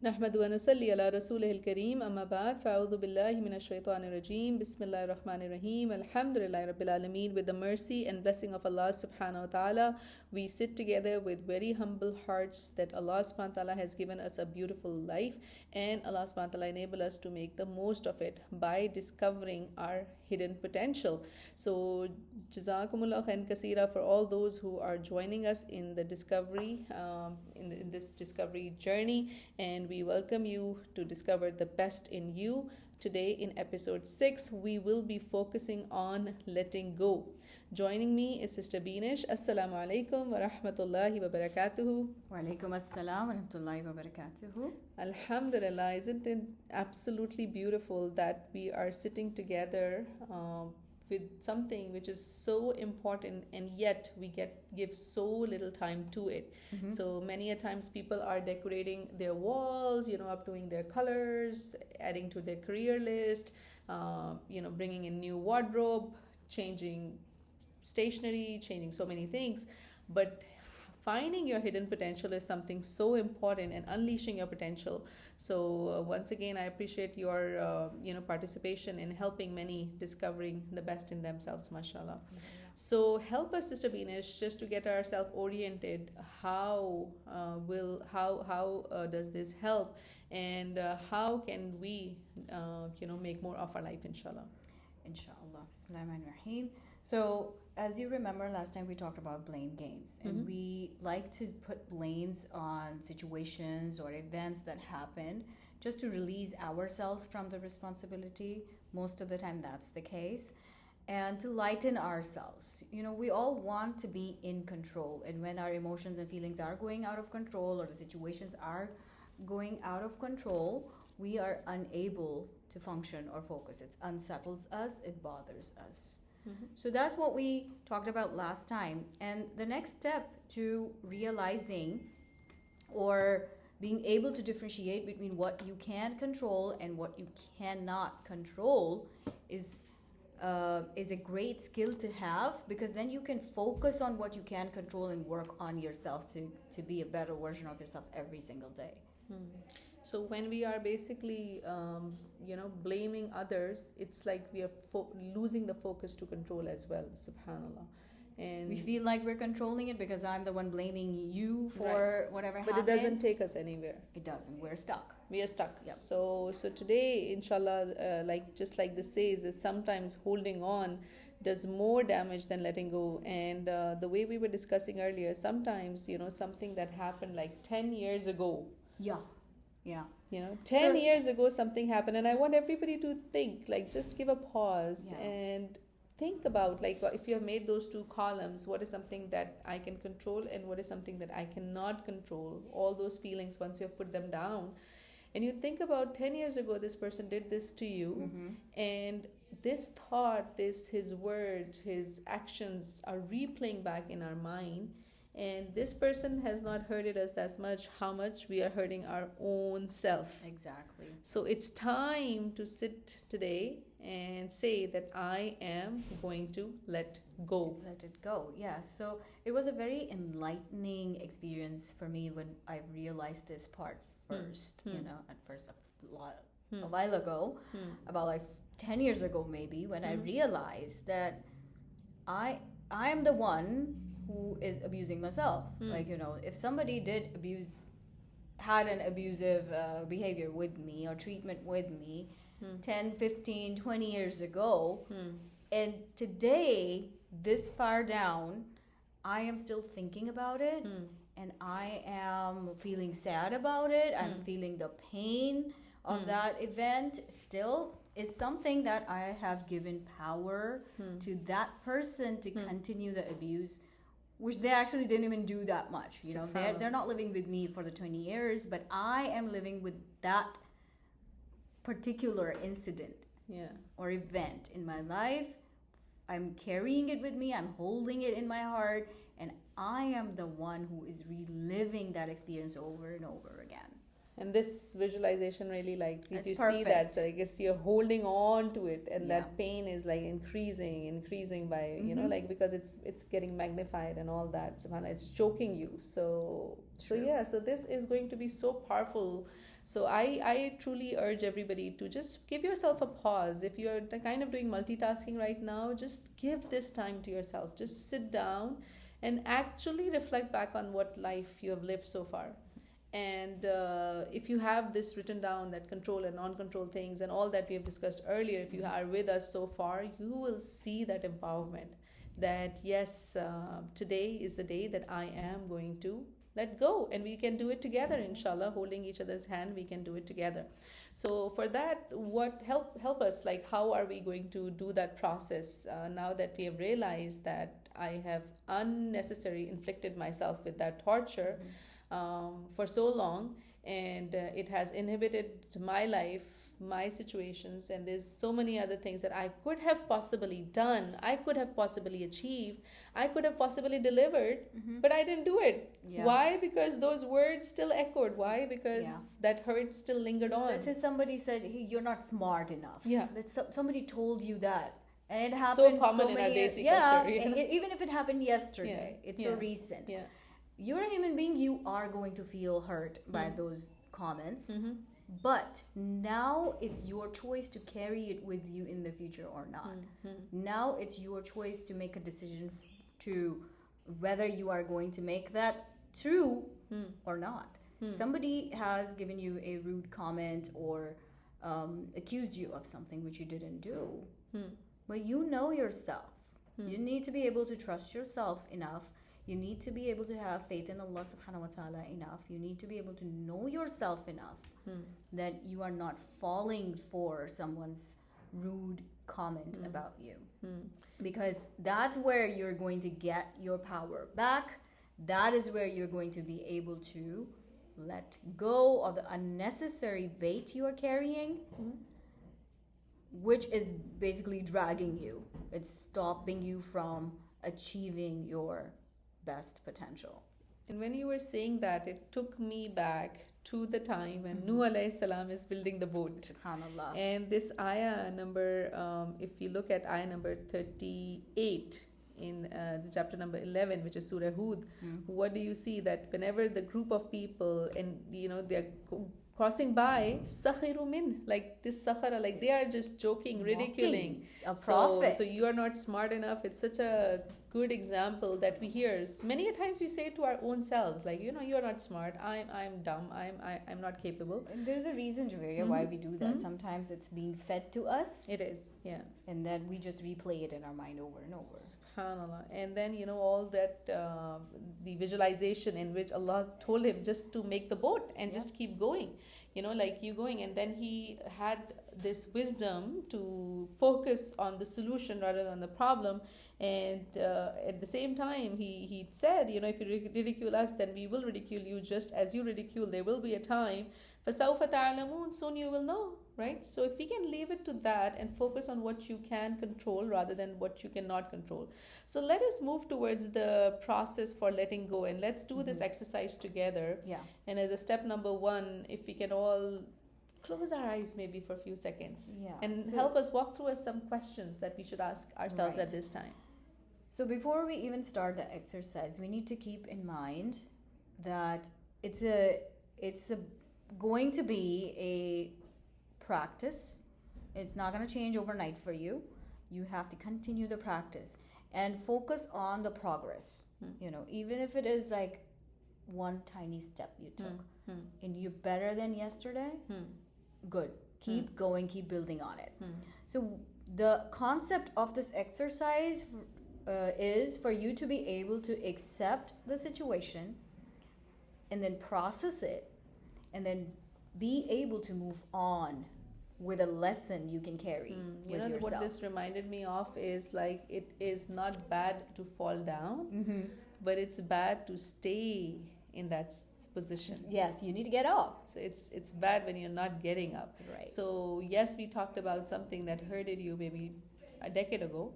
نحمد ونصلي على رسوله الكريم أما بعد فأعوذ بالله من الشيطان الرجيم بسم الله الرحمن الرحيم الحمد لله رب العالمين. With the mercy and blessing of Allah subhanahu wa ta'ala, we sit together with very humble hearts that Allah subhanahu wa ta'ala has given us a beautiful life, and Allah subhanahu wa ta'ala enable us to make the most of it by discovering our hidden potential. So Jazakumullah khair kasira for all those who are joining us in the discovery, in this discovery journey, and we welcome you to discover the best in you. Today in episode 6, we will be focusing on letting go. Joining me is Sister Beenish. Assalamu alaikum wa rahmatullahi wa barakatuhu. Wa alaikum assalam wa rahmatullahi wa barakatuhu. Alhamdulillah, isn't it absolutely beautiful that we are sitting together with something which is so important, and yet we give so little time to it. Mm-hmm. So many a times people are decorating their walls, updoing their colors, adding to their career list, bringing in new wardrobe, changing stationery, changing so many things. But finding your hidden potential is something so important, and unleashing your potential. So once again, I appreciate your participation in helping many discovering the best in themselves, mashallah. So help us, Sister Beenish, just to get ourselves oriented. How does this help, and how can we make more of our life, inshallah? Inshallah. Bismillahirrahmanirrahim. So, as you remember, last time we talked about blame games, and Mm-hmm. we like to put blames on situations or events that happened just to release ourselves from the responsibility. Most of the time, that's the case. And to lighten ourselves. We all want to be in control, and when our emotions and feelings are going out of control, or the situations are going out of control, we are unable to function or focus. It unsettles us, it bothers us. Mm-hmm. So that's what we talked about last time. And the next step to realizing or being able to differentiate between what you can control and what you cannot control is a great skill to have, because then you can focus on what you can control and work on yourself to be a better version of yourself every single day. So when we are basically, blaming others, it's like we are losing the focus to control as well, subhanallah. And we feel like we're controlling it because I'm the one blaming you for whatever happened. But it doesn't take us anywhere. It doesn't. We're stuck. We are stuck. Yep. So today, inshallah, just like this says, that sometimes holding on does more damage than letting go. And the way we were discussing earlier, sometimes, something that happened like 10 years ago. Yeah. 10 years ago something happened, and I want everybody to think, like, just give a pause and think about, like, if you have made those two columns, what is something that I can control and what is something that I cannot control. All those feelings, once you have put them down, and you think about 10 years ago this person did this to you, Mm-hmm. and this thought, his words, his actions are replaying back in our mind. And this person has not hurted us that much, how much we are hurting our own self. Exactly. So it's time to sit today and say that I am going to let go. Let it go. Yeah. So it was a very enlightening experience for me when I realized this part first. At first a while ago, about like 10 years ago maybe, when I realized that I am the one who is abusing myself. Like, if somebody had an abusive behavior with me or treatment with me 10, 15, 20 years ago, and today, this far down, I am still thinking about it, and I am feeling sad about it, I'm feeling the pain of that event still, is something that I have given power to that person to continue the abuse, which they actually didn't even do that much. They're not living with me for the 20 years, but I am living with that particular incident or event in my life. I'm carrying it with me, I'm holding it in my heart, and I am the one who is reliving that experience over and over again. And this visualization really, like, if you perfect. see that, so I guess you're holding on to it, and that pain is like increasing by, like, because it's getting magnified and all that. SubhanAllah, it's choking you. So this is going to be so powerful So I truly urge everybody to just give yourself a pause. If you're kind of doing multitasking right now, just give this time to yourself. Just sit down and actually reflect back on what life you have lived so far. And if you have this written down, that control and non-control things and all that we have discussed earlier, if you are with us so far, you will see that empowerment, that yes, today is the day that I am going to let go, and we can do it together, inshallah, holding each other's hand. We can do it together. So for that, what help us, like how are we going to do that process now that we have realized that I have unnecessarily inflicted myself with that torture for so long, and it has inhibited my life, my situations, and there's so many other things that I could have possibly done, I could have possibly achieved, I could have possibly delivered, but I didn't do it. Why? Because those words still echoed. Why? Because that hurt still lingered on. Let's say somebody said, hey, you're not smart enough. Somebody told you that, and it happened so common in our Desi culture. Even if it happened yesterday, it's so recent. You're a human being, you are going to feel hurt by those comments, but now it's your choice to carry it with you in the future or not. Now it's your choice to make a decision to whether you are going to make that true or not. Somebody has given you a rude comment or accused you of something which you didn't do, but you know your stuff. You need to be able to trust yourself enough. You need to be able to have faith in Allah subhanahu wa ta'ala enough. You need to be able to know yourself enough that you are not falling for someone's rude comment about you. Because that's where you're going to get your power back. That is where you're going to be able to let go of the unnecessary weight you are carrying, which is basically dragging you. It's stopping you from achieving your best potential. And when you were saying that, it took me back to the time when Nuh alayhi salam is building the boat. SubhanAllah. And this ayah number, if you look at ayah number 38 in the chapter number 11, which is Surah Hud, what do you see? That whenever the group of people, and they're crossing by, sakhiru min, like this sakhara, like they are just joking, ridiculing a prophet. So you are not smart enough. It's such a good example that we hear many a times. We say it to our own selves, like, you are not smart, I'm dumb, I'm not capable. And there's a reason, Javeria, why we do that. Sometimes it's being fed to us. It is, and then we just replay it in our mind over and over. SubhanAllah. And then all that the visualization in which Allah told him just to make the boat and just keep going, like you going, and then he had this wisdom to focus on the solution rather than the problem. And at the same time, he said, if you ridicule us, then we will ridicule you just as you ridicule. There will be a time, فَسَوْفَ تَعْلَمُونَ, soon you will know, right? So if we can leave it to that and focus on what you can control rather than what you cannot control. So let us move towards the process for letting go, and let's do this exercise together. And as a step number 1, if we can all close our eyes maybe for a few seconds and help us walk through some questions that we should ask ourselves at this time. So before we even start the exercise, we need to keep in mind that it's going to be a practice. It's not going to change overnight for you. You have to continue the practice and focus on the progress. Even if it is like one tiny step you took, and you're better than yesterday, good. Keep going, keep building on it. So the concept of this exercise is for you to be able to accept the situation and then process it and then be able to move on with a lesson you can carry with yourself. What this reminded me of is, like, it is not bad to fall down, but it's bad to stay in that position. Yes, you need to get up. So it's bad when you're not getting up. Right. So yes, we talked about something that hurted you maybe a decade ago.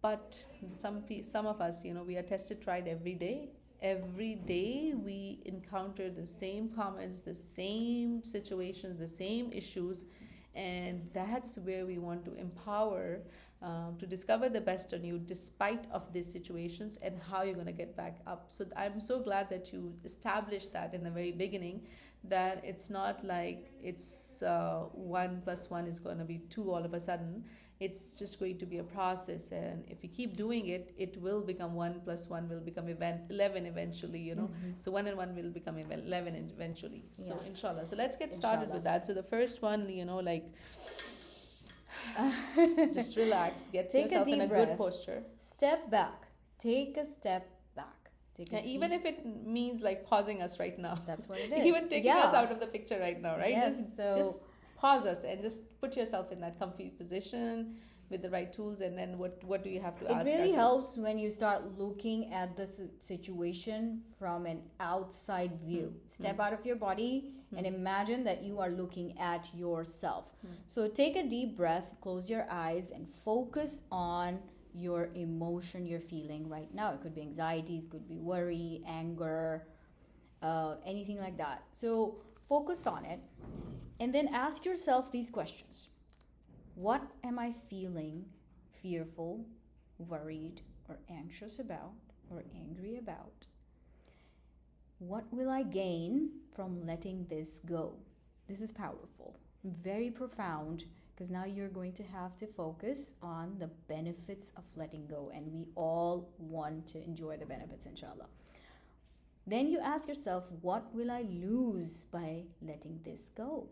But some of us, we are tested, tried every day. Every day we encounter the same comments, the same situations, the same issues. And that's where we want to empower to discover the best on you despite of these situations and how you're going to get back up. So I'm so glad that you established that in the very beginning, that it's not like it's 1 plus 1 is going to be 2 all of a sudden. It's just going to be a process, and if you keep doing it, it will become 1 plus 1 will become 11 eventually, you know. So 1 and 1 will become 11 eventually. So inshallah. So let's get started with that. So the first one, you know, like just relax, get yourself in a good posture. Step back. Take a step back. Even if it means like pausing us right now. That's what it is. Even taking us out of the picture right now, right? Yes, just pause us and just put yourself in that comfy position with the right tools, and then what do you have to ask yourself? It really ourselves? helps when you start looking at the situation from an outside view. Step out of your body and imagine that you are looking at yourself. So take a deep breath, close your eyes, and focus on your emotion you're feeling right now. It could be anxiety, it could be worry, anger, anything like that. So focus on it, and then ask yourself these questions. What am I feeling fearful, worried, or anxious about, or angry about? What will I gain from letting this go? This is powerful, very profound, because now you're going to have to focus on the benefits of letting go, and we all want to enjoy the benefits, inshallah. Then you ask yourself, what will I lose by letting this go?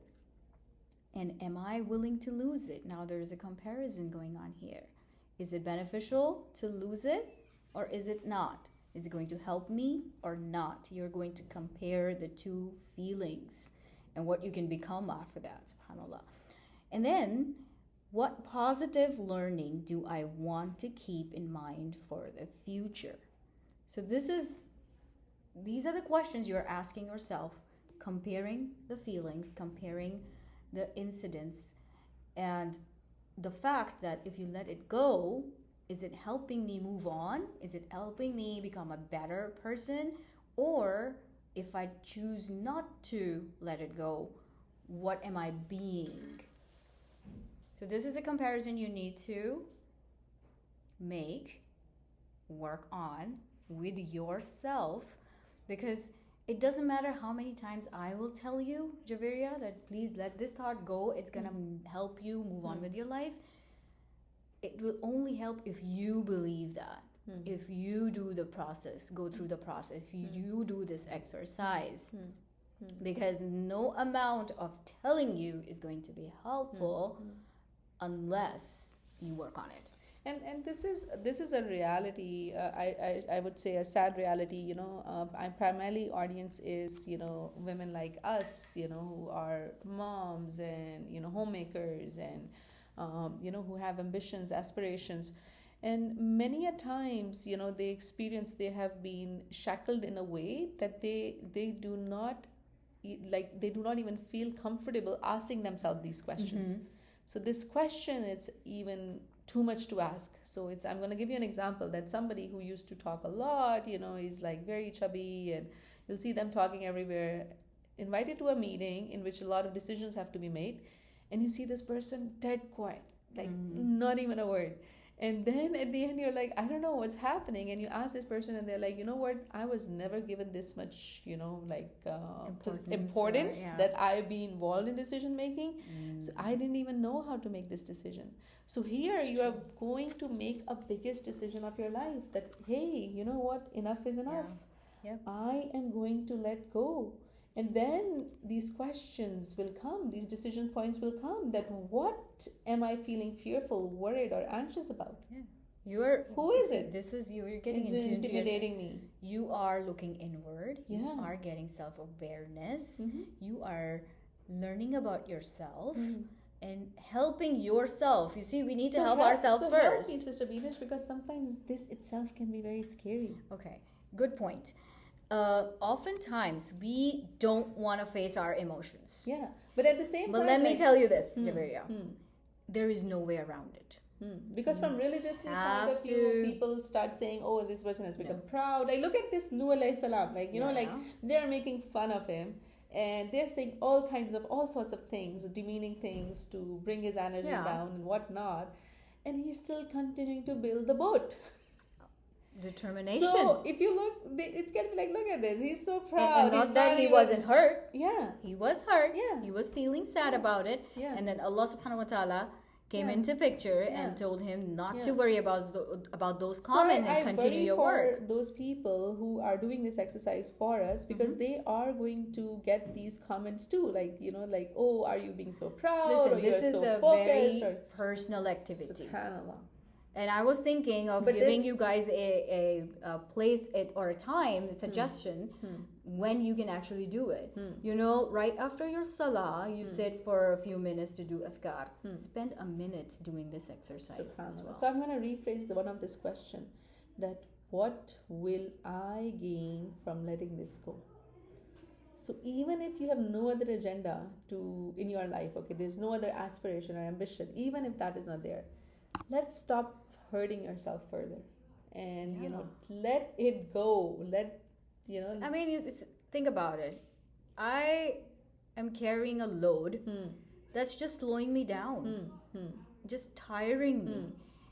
And am I willing to lose it? Now there's a comparison going on here. Is it beneficial to lose it, or is it not? Is it going to help me or not? You're going to compare the two feelings and what you can become after that, subhanAllah. And then, what positive learning do I want to keep in mind for the future? So these are the questions you're asking yourself, comparing the feelings, comparing the incidents, and the fact that if you let it go, is it helping me move on? Is it helping me become a better person? Or if I choose not to let it go, what am I being? So this is a comparison you need to make, work on with yourself, because it doesn't matter how many times I will tell you, Javeria, that please let this thought go. It's going to help you move on with your life. It will only help if you believe that. If you do the process, go through the process, if you do this exercise. Because no amount of telling you is going to be helpful unless you work on it. And this is a reality. I would say a sad reality. You know, my primarily audience is, you know, women like us, you know, who are moms and, you know, homemakers and you know, who have ambitions, aspirations, and many a times, you know, they have been shackled in a way that they do not even feel comfortable asking themselves these questions. So this question, it's even too much to ask. So I'm going to give you an example that somebody who used to talk a lot, you know, is like very chubby, and you'll see them talking everywhere, invited to a meeting in which a lot of decisions have to be made, and you see this person dead quiet, like not even a word. And then at the end, you're like, I don't know what's happening. And you ask this person, and they're like, you know what? I was never given this much, you know, like importance that I be involved in decision making. So I didn't even know how to make this decision. So here you are going to make a biggest decision of your life. That, hey, you know what? Enough is enough. Yeah. I am going to let go. And then these questions will come, these decision points will come, that what am I feeling fearful, worried, or anxious about? Who is it? This is you're getting into intimidating me. You are looking inward. You are getting self-awareness. You are learning about yourself and helping yourself. You see, we need to help ourselves first. Help me, Sister Venus, because sometimes this itself can be very scary. Okay, good point. Oftentimes we don't want to face our emotions. Yeah, but at the same time, but let me tell you this, Javeria, there is no way around it. Because from religiously point of view, people start saying, oh, this person has become proud. I look at this Nuh alayhi salam, like, you know, like they're making fun of him, and they're saying all sorts of things, demeaning things to bring his energy down and whatnot, and he's still continuing to build the boat. determination. So if you look, it's gonna be like, look at this. He's so proud. And not that he wasn't hurt. Yeah. He was hurt. Yeah. He was feeling sad about it. Yeah. And then Allah subhanahu wa ta'ala came into picture and told him not to worry about those comments and continue your work. For those people who are doing this exercise for us, because they are going to get these comments too, like, like, oh, are you being so proud? Listen, or this you're is so a focused, very personal activity. Subhanallah. And I was thinking of giving you guys a place or a time, a suggestion when you can actually do it. Right after your salah, you sit for a few minutes to do adhkar. Spend a minute doing this exercise as well. So I'm going to rephrase one of this question, that what will I gain from letting this go? So even if you have no other agenda in your life, okay, there's no other aspiration or ambition, even if that is not there, let's stop hurting yourself further and let it go. I mean, think about it. I am carrying a load that's just slowing me down, just tiring me,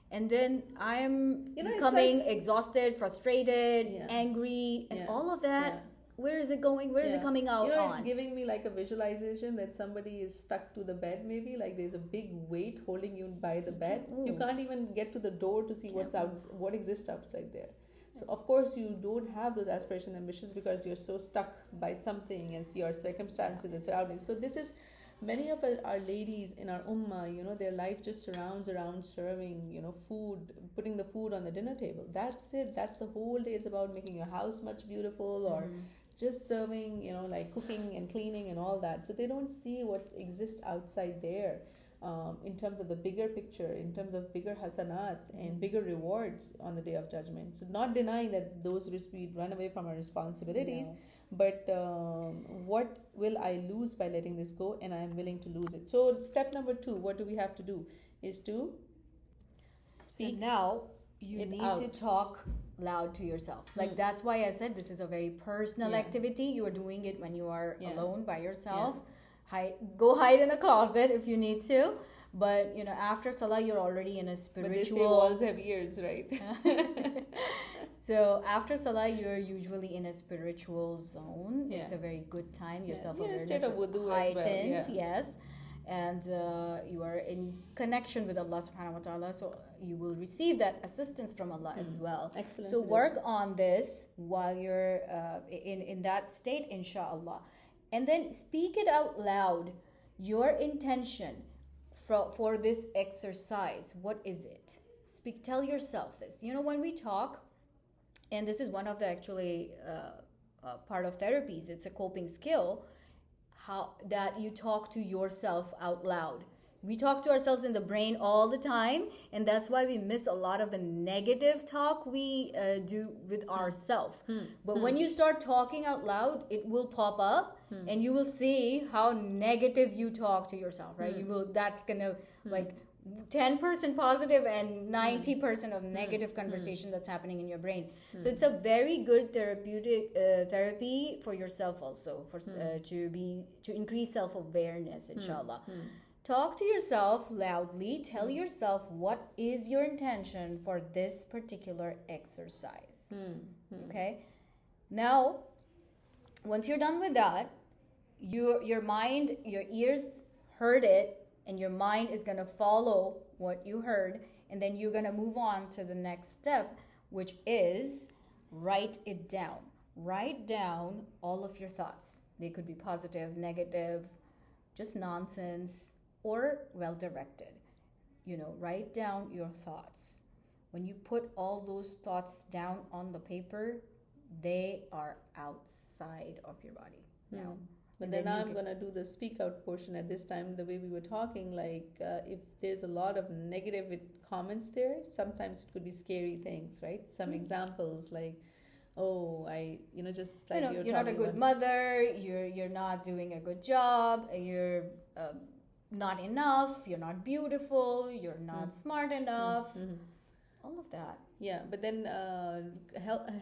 and then I'm becoming exhausted, frustrated, angry, and all of that. Where is it going? Where is it coming out on? It's giving me like a visualization that somebody is stuck to the bed, maybe. Like there's a big weight holding you by the bed. You can't even get to the door to see what exists outside there. So, of course, you don't have those aspirations and ambitions because you're so stuck by something and your circumstances and surroundings. So, this is many of our ladies in our ummah, their life just surrounds around serving, food, putting the food on the dinner table. That's it. That's the whole day is about making your house much beautiful or just serving, like cooking and cleaning and all that. So they don't see what exists outside there in terms of the bigger picture, in terms of bigger hasanat and bigger rewards on the Day of Judgment. So not denying that we run away from our responsibilities, but what will I lose by letting this go? And I am willing to lose it. So step number 2, what do we have to do? Is to speak. So now you need to talk loud to yourself. Like that's why I said this is a very personal activity. You are doing it when you are alone by yourself. Go hide in a closet if you need to. But after salah, you're already in a spiritual. But they say walls have ears, right? So after salah, you're usually in a spiritual zone. It's a very good time. Your self-awareness state of wudu is heightened. as well. Yes. And you are in connection with Allah subhanahu wa ta'ala, so you will receive that assistance from Allah as well. Excellent. So work on this while you're in that state, inshallah, and then speak it out loud. Your intention for this exercise, what is it? Tell yourself this. When we talk, and this is one of the actually part of therapies, it's a coping skill. How that you talk to yourself out loud. We talk to ourselves in the brain all the time, and that's why we miss a lot of the negative talk we do with ourselves. But when you start talking out loud, it will pop up, and you will see how negative you talk to yourself, right? That's gonna like 10% positive and 90% of negative conversation that's happening in your brain. So it's a very good therapeutic therapy for yourself also, to increase self-awareness, inshallah. Talk to yourself loudly. Tell yourself what is your intention for this particular exercise. Okay? Now, once you're done with that, your mind, your ears heard it, and your mind is going to follow what you heard, and then you're going to move on to the next step, which is write it down. Write down all of your thoughts. They could be positive, negative, just nonsense, or well-directed. Write down your thoughts. When you put all those thoughts down on the paper, they are outside of your body now. But then I'm going to do the speak out portion at this time, the way we were talking, like if there's a lot of negative comments there, sometimes it could be scary things, right? Some examples like, just like you're not a good mother, you're not doing a good job, you're not enough, you're not beautiful, you're not smart enough, all of that. Yeah, but then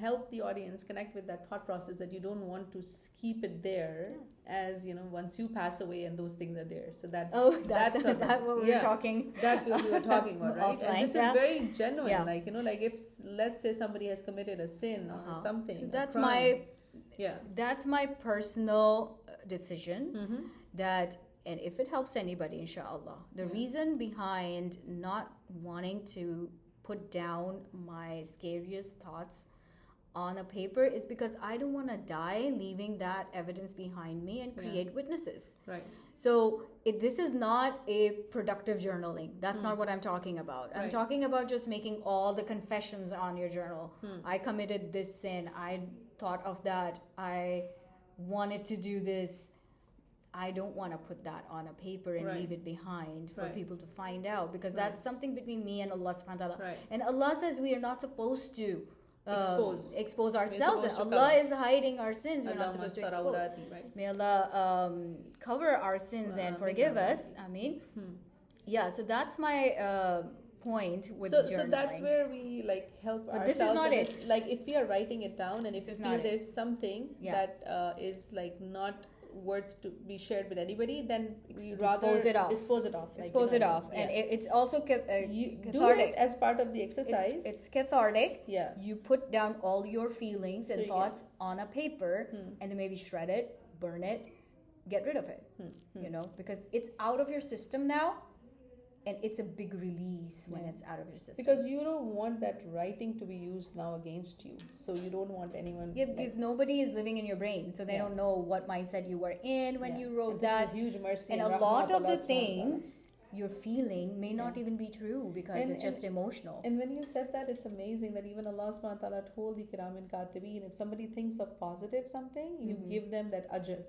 help the audience connect with that thought process that you don't want to keep it there, as you know, once you pass away and those things are there. So that that what we were talking. That we were talking about, right? Offline, and this is very genuine. Like, you know, like if let's say somebody has committed a sin or something. So that's crime, that's my personal decision. That, and if it helps anybody, inshallah, the reason behind not wanting to put down my scariest thoughts on a paper is because I don't want to die leaving that evidence behind me and create witnesses. Right. So this is not a productive journaling. That's not what I'm talking about. I'm talking about just making all the confessions on your journal. I committed this sin. I thought of that. I wanted to do this. I don't want to put that on a paper and leave it behind for people to find out, because that's something between me and Allah subhanahu wa ta'ala. Right. And Allah says we are not supposed to expose ourselves. And Allah cover. is hiding our sins. We're not supposed to expose. Right. May Allah cover our sins and forgive us. I mean, so that's my point with journaling. So that's where we like help ourselves. This is not it. Like if we are writing it down and if you feel there's something that is like not worth to be shared with anybody, then we rather dispose it off. And it's also cathartic. Do it as part of the exercise. It's cathartic. Yeah. You put down all your feelings and thoughts on a paper and then maybe shred it, burn it, get rid of it. You know, because it's out of your system now. And it's a big release when it's out of your system. Because you don't want that writing to be used now against you. So you don't want anyone... Yeah, because nobody is living in your brain. So they don't know what mindset you were in when you wrote that. This is a huge mercy. And a lot of the things you're feeling may not even be true because it's just emotional. And when you said that, it's amazing that even Allah subhanahu wa ta'ala told the Kiram and Katibin, if somebody thinks of positive something, you give them that ajr,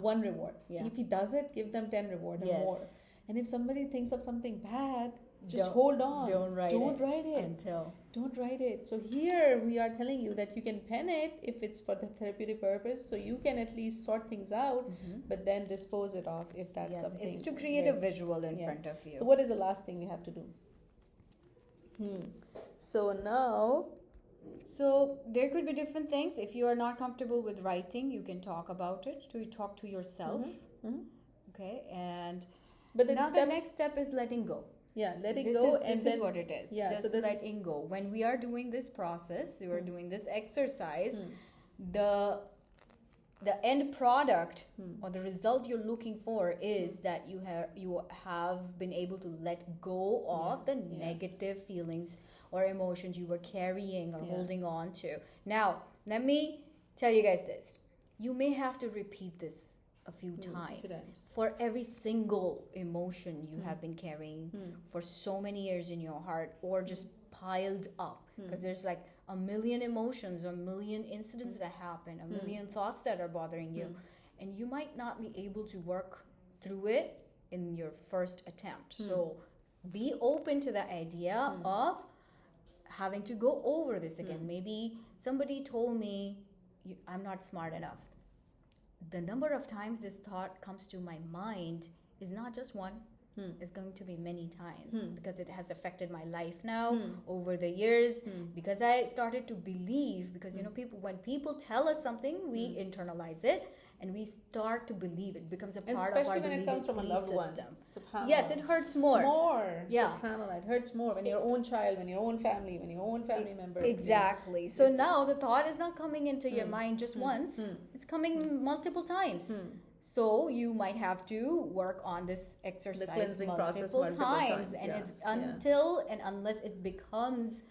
one reward. If he does it, give them 10 reward or more. And if somebody thinks of something bad, just hold on. Don't write it. Don't write it. So here we are telling you that you can pen it if it's for the therapeutic purpose, so you can at least sort things out, but then dispose it off if that's something. It's to create a visual in front of you. So what is the last thing we have to do? So now... So there could be different things. If you are not comfortable with writing, you can talk about it. Talk to yourself. Okay, and... But now the next step is letting go. Yeah, letting go. This is what it is. Yeah, just letting go. When we are doing this process, we are doing this exercise, the end product or the result you're looking for is that you have been able to let go of the negative feelings or emotions you were carrying or holding on to. Now, let me tell you guys this. You may have to repeat this a few times for every single emotion you have been carrying for so many years in your heart, or just piled up, because there's like a million emotions, a million incidents that happen, a million thoughts that are bothering you, and you might not be able to work through it in your first attempt. So be open to the idea of having to go over this again. Maybe somebody told me I'm not smart enough. The number of times this thought comes to my mind is not just one. It's going to be many times because it has affected my life now over the years, because I started to believe, because you know, when people tell us something, we internalize it and we start to believe it becomes a part of our belief system. Especially when it comes from a loved one. Yes, it hurts more. Yeah. SubhanAllah, it hurts more when your own child, when your own family, when your own family member. Exactly. Yeah. So now the thought is not coming into your mind just once. It's coming multiple times. So you might have to work on this exercise multiple times. And it's until and unless it becomes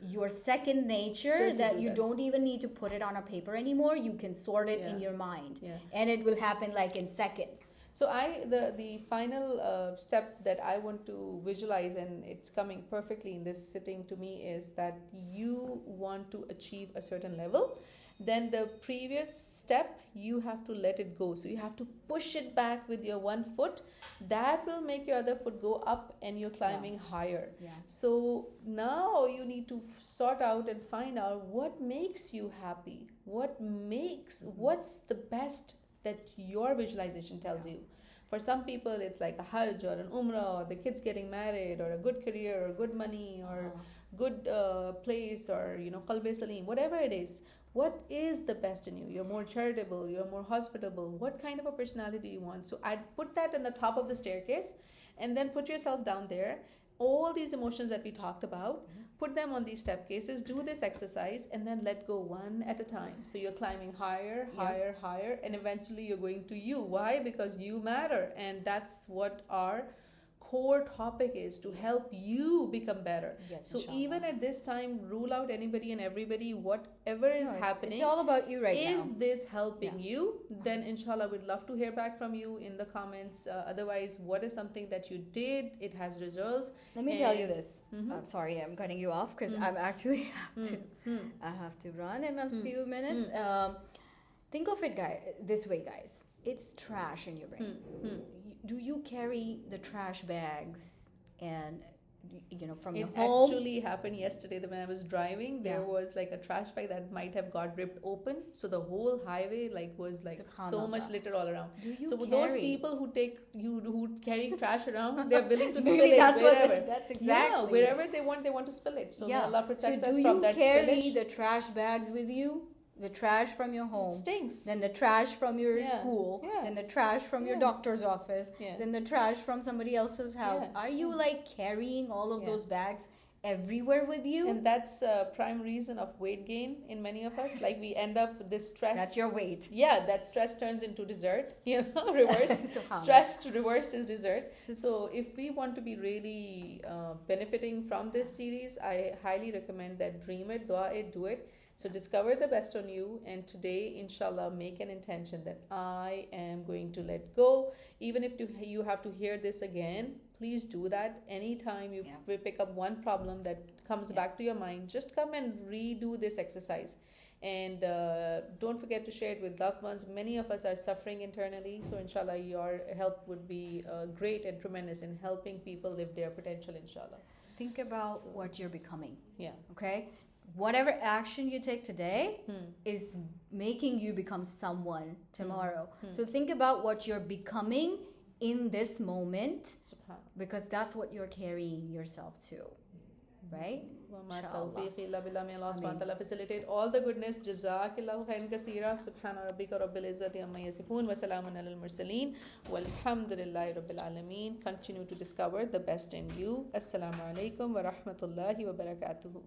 your second nature that you don't even need to put it on a paper anymore. You can sort it in your mind, and it will happen like in seconds. So the final step that I want to visualize, and it's coming perfectly in this sitting to me, is that you want to achieve a certain level. Then the previous step, you have to let it go. So you have to push it back with your one foot. That will make your other foot go up and you're climbing higher. So now you need to sort out and find out what makes you happy. What's the best that your visualization tells you. For some people, it's like a Hajj or an Umrah, or the kids getting married, or a good career, or good money, or good place, or qalbi salim, whatever it is. What is the best in you? You're more charitable, you're more hospitable. What kind of a personality you want? So I'd put that in the top of the staircase, and then put yourself down there. All these emotions that we talked about, put them on these step cases, do this exercise, and then let go one at a time. So you're climbing higher, higher, higher, and eventually you're going to you. Why? Because you matter. And that's what our core topic is, to help you become better. Yes, so inshallah. even at this time, rule out anybody and everybody, whatever is happening. It's all about you right now. Is this helping you? Then inshallah, we'd love to hear back from you in the comments. Otherwise, what is something that you did? It has results. Let me tell you this. I'm sorry, I'm cutting you off because I'm actually I have to run in a few minutes. Think of it, this way, guys. It's trash in your brain. Do you carry the trash bags and from your home? It actually happened yesterday that when I was driving, there was like a trash bag that might have got ripped open. So the whole highway was so much litter all around. So those people who carry trash around, they're willing to spill it wherever. That's exactly. Yeah, wherever they want to spill it. So may Allah protect us from that spillage. Do you carry the trash bags with you? The trash from your home, it stinks. Then the trash from your school, then the trash from your doctor's office, then the trash from somebody else's house. Are you carrying all of those bags everywhere with you? And that's a prime reason of weight gain in many of us. We end up this stress. That's your weight. Yeah, that stress turns into dessert. Reverse. Stress to reverse is dessert. So if we want to be really benefiting from this series, I highly recommend that dream it, dua it, do it. So discover the best on you, and today, inshallah, make an intention that I am going to let go. Even if you have to hear this again, please do that. Anytime you pick up one problem that comes back to your mind, just come and redo this exercise. And don't forget to share it with loved ones. Many of us are suffering internally, so inshallah, your help would be great and tremendous in helping people live their potential, inshallah. Think about what you're becoming. Yeah. Okay? Whatever action you take today is making you become someone tomorrow. So think about what you're becoming in this moment, because that's what you're carrying yourself to, right? May Allah subhanahu wa ta'ala facilitate all the goodness. Jazakallahu khairan kaseera. Subhana rabbika rabbil izzati amma yasifun wa salamun alal mursaleen walhamdulillahi rabbil alameen. Continue to discover the best in you. Assalamu alaikum wa rahmatullahi wa barakatuhu.